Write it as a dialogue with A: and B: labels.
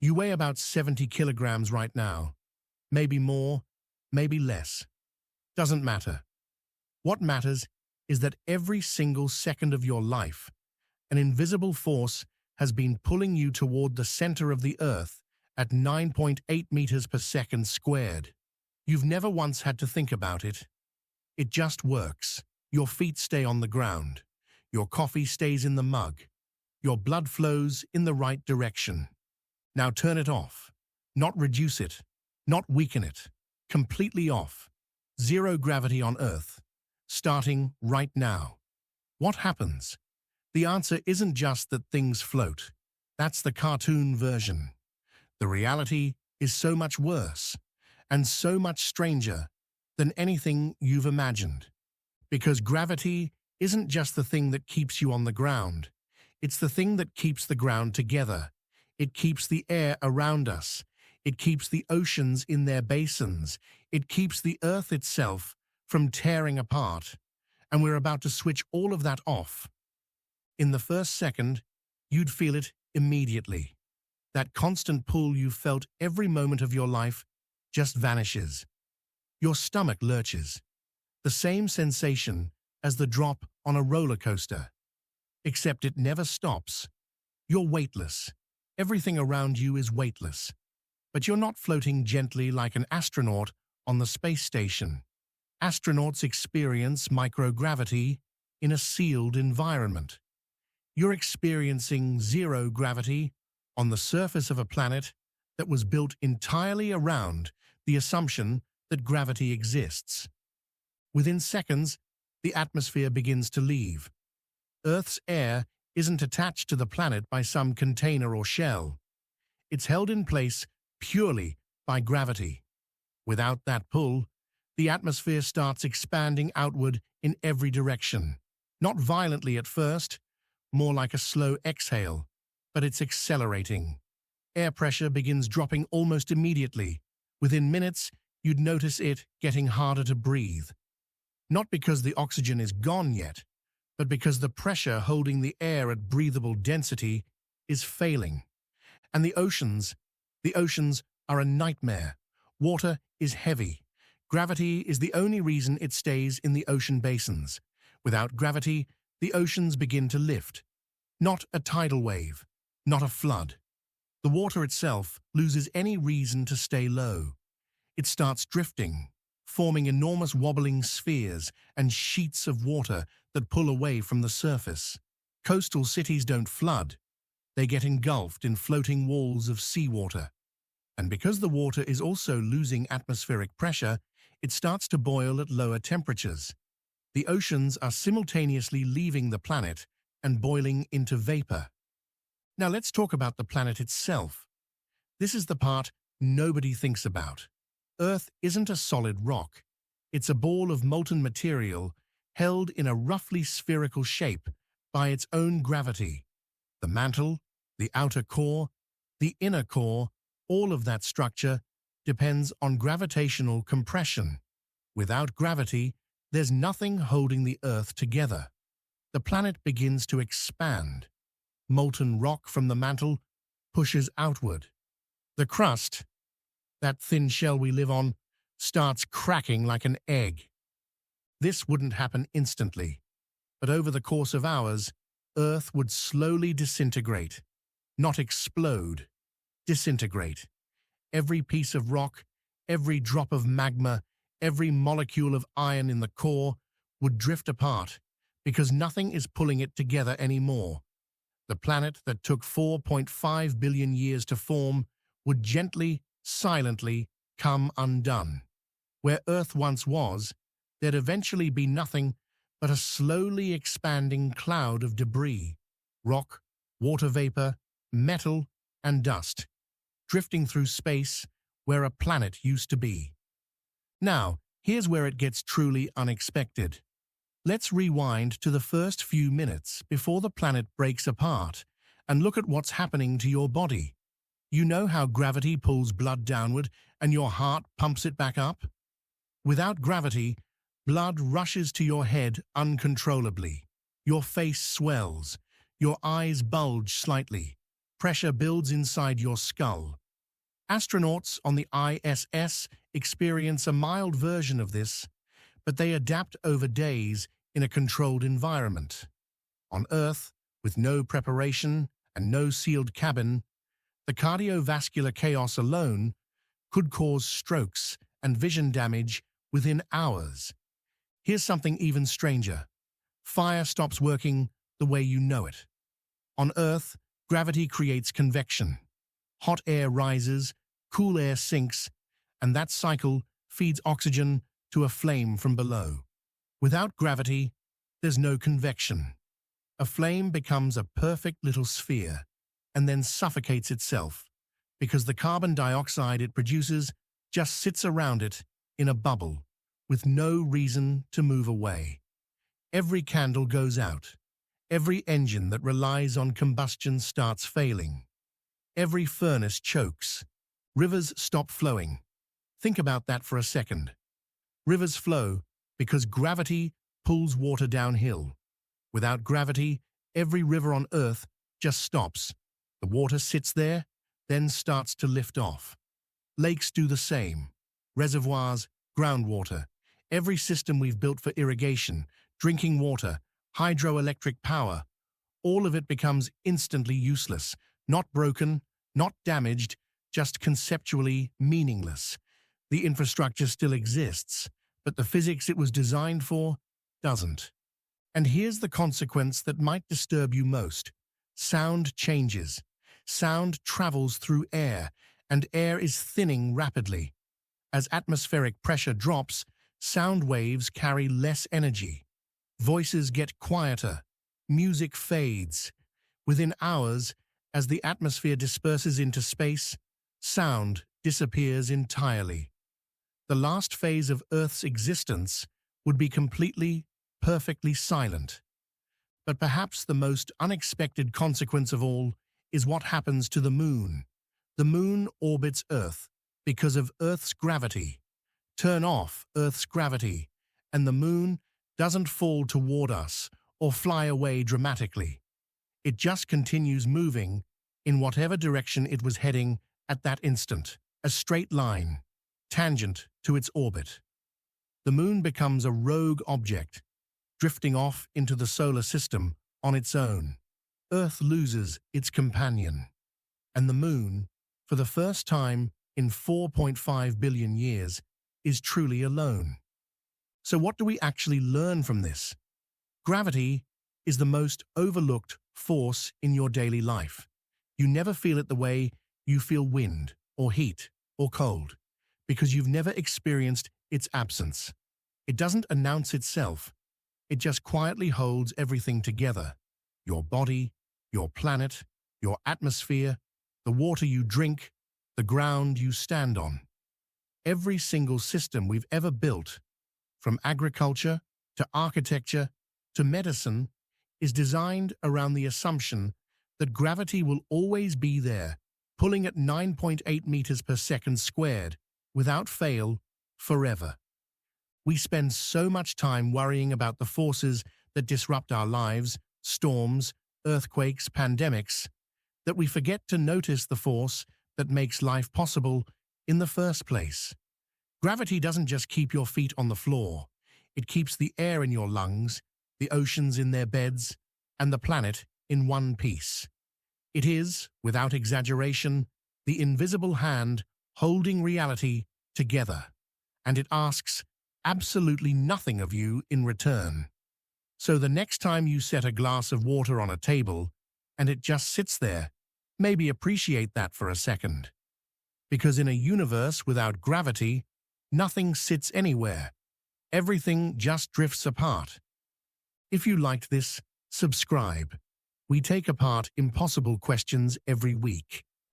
A: You weigh about 70 kilograms right now. Maybe more, maybe less. Doesn't matter. What matters is that every single second of your life, an invisible force has been pulling you toward the center of the Earth at 9.8 meters per second squared. You've never once had to think about it. It just works. Your feet stay on the ground. Your coffee stays in the mug. Your blood flows in the right direction. Now turn it off. Not reduce it. Not weaken it. Completely off. Zero gravity on Earth. Starting right now. What happens? The answer isn't just that things float. That's the cartoon version. The reality is so much worse and so much stranger than anything you've imagined. Because gravity isn't just the thing that keeps you on the ground. It's the thing that keeps the ground together. It keeps the air around us. It keeps the oceans in their basins. It keeps the Earth itself from tearing apart. And we're about to switch all of that off. In the first second, you'd feel it immediately. That constant pull you felt every moment of your life just vanishes. Your stomach lurches. The same sensation as the drop on a roller coaster. Except it never stops. You're weightless. Everything around you is weightless. But you're not floating gently like an astronaut on the space station. Astronauts experience microgravity in a sealed environment. You're experiencing zero gravity on the surface of a planet that was built entirely around the assumption that gravity exists. Within seconds, the atmosphere begins to leave. Earth's air isn't attached to the planet by some container or shell. It's held in place purely by gravity. Without that pull, the atmosphere starts expanding outward in every direction. Not violently at first, more like a slow exhale, but it's accelerating. Air pressure begins dropping almost immediately. Within minutes, you'd notice it getting harder to breathe. Not because the oxygen is gone yet, but because the pressure holding the air at breathable density is failing. And the oceans are a nightmare. Water is heavy. Gravity is the only reason it stays in the ocean basins. Without gravity, the oceans begin to lift. Not a tidal wave, not a flood. The water itself loses any reason to stay low. It starts drifting, forming enormous wobbling spheres and sheets of water that pull away from the surface. Coastal cities don't flood. They get engulfed in floating walls of seawater. And because the water is also losing atmospheric pressure, it starts to boil at lower temperatures. The oceans are simultaneously leaving the planet and boiling into vapor. Now let's talk about the planet itself. This is the part nobody thinks about. Earth isn't a solid rock. It's a ball of molten material held in a roughly spherical shape by its own gravity. The mantle, the outer core, the inner core, all of that structure depends on gravitational compression. Without gravity, there's nothing holding the Earth together. The planet begins to expand. Molten rock from the mantle pushes outward. The crust, that thin shell we live on, starts cracking like an egg. This wouldn't happen instantly, but over the course of hours, Earth would slowly disintegrate. Not explode, disintegrate. Every piece of rock, every drop of magma, every molecule of iron in the core would drift apart because nothing is pulling it together anymore. The planet that took 4.5 billion years to form would gently, silently come undone. Where Earth once was, there'd eventually be nothing but a slowly expanding cloud of debris, rock, water vapor, metal, and dust, drifting through space where a planet used to be. Now, here's where it gets truly unexpected. Let's rewind to the first few minutes before the planet breaks apart and look at what's happening to your body. You know how gravity pulls blood downward and your heart pumps it back up? Without gravity, blood rushes to your head uncontrollably. Your face swells. Your eyes bulge slightly. pressure builds inside your skull. Astronauts on the ISS experience a mild version of this, but they adapt over days in a controlled environment. On Earth, with no preparation and no sealed cabin, the cardiovascular chaos alone could cause strokes and vision damage within hours. Here's something even stranger. Fire stops working the way you know it. On Earth, gravity creates convection. Hot air rises, cool air sinks, and that cycle feeds oxygen to a flame from below. Without gravity, there's no convection. A flame becomes a perfect little sphere and then suffocates itself because the carbon dioxide it produces just sits around it in a bubble with no reason to move away. Every candle goes out. Every engine that relies on combustion starts failing. Every furnace chokes. Rivers stop flowing. Think about that for a second. Rivers flow because gravity pulls water downhill. Without gravity, every river on Earth just stops. The water sits there, then starts to lift off. Lakes do the same. Reservoirs, groundwater, every system we've built for irrigation, drinking water, hydroelectric power, all of it becomes instantly useless, not broken, not damaged, just conceptually meaningless. The infrastructure still exists, but the physics it was designed for doesn't. And here's the consequence that might disturb you most. Sound changes. Sound travels through air, and air is thinning rapidly. As atmospheric pressure drops, sound waves carry less energy. Voices get quieter. Music fades. Within hours, as the atmosphere disperses into space, sound disappears entirely. The last phase of Earth's existence would be completely, perfectly silent. But perhaps the most unexpected consequence of all is what happens to the Moon. The Moon orbits Earth because of Earth's gravity. Turn off Earth's gravity, and the Moon doesn't fall toward us or fly away dramatically. It just continues moving in whatever direction it was heading at that instant, a straight line, tangent to its orbit. The Moon becomes a rogue object, drifting off into the solar system on its own. Earth loses its companion, and the Moon, for the first time in 4.5 billion years, is truly alone. So what do we actually learn from this? Gravity is the most overlooked force in your daily life. You never feel it the way you feel wind or heat or cold, because you've never experienced its absence. It doesn't announce itself. It just quietly holds everything together. Your body, your planet, your atmosphere, the water you drink, the ground you stand on. Every single system we've ever built, from agriculture to architecture to medicine, is designed around the assumption that gravity will always be there, pulling at 9.8 meters per second squared, without fail, forever. We spend so much time worrying about the forces that disrupt our lives, storms, earthquakes, pandemics, that we forget to notice the force that makes life possible in the first place. Gravity doesn't just keep your feet on the floor. It keeps the air in your lungs, the oceans in their beds, and the planet in one piece. It is, without exaggeration, the invisible hand holding reality together, and it asks absolutely nothing of you in return. So the next time you set a glass of water on a table and it just sits there, maybe appreciate that for a second. Because in a universe without gravity, nothing sits anywhere. Everything just drifts apart. If you liked this, subscribe. We take apart impossible questions every week.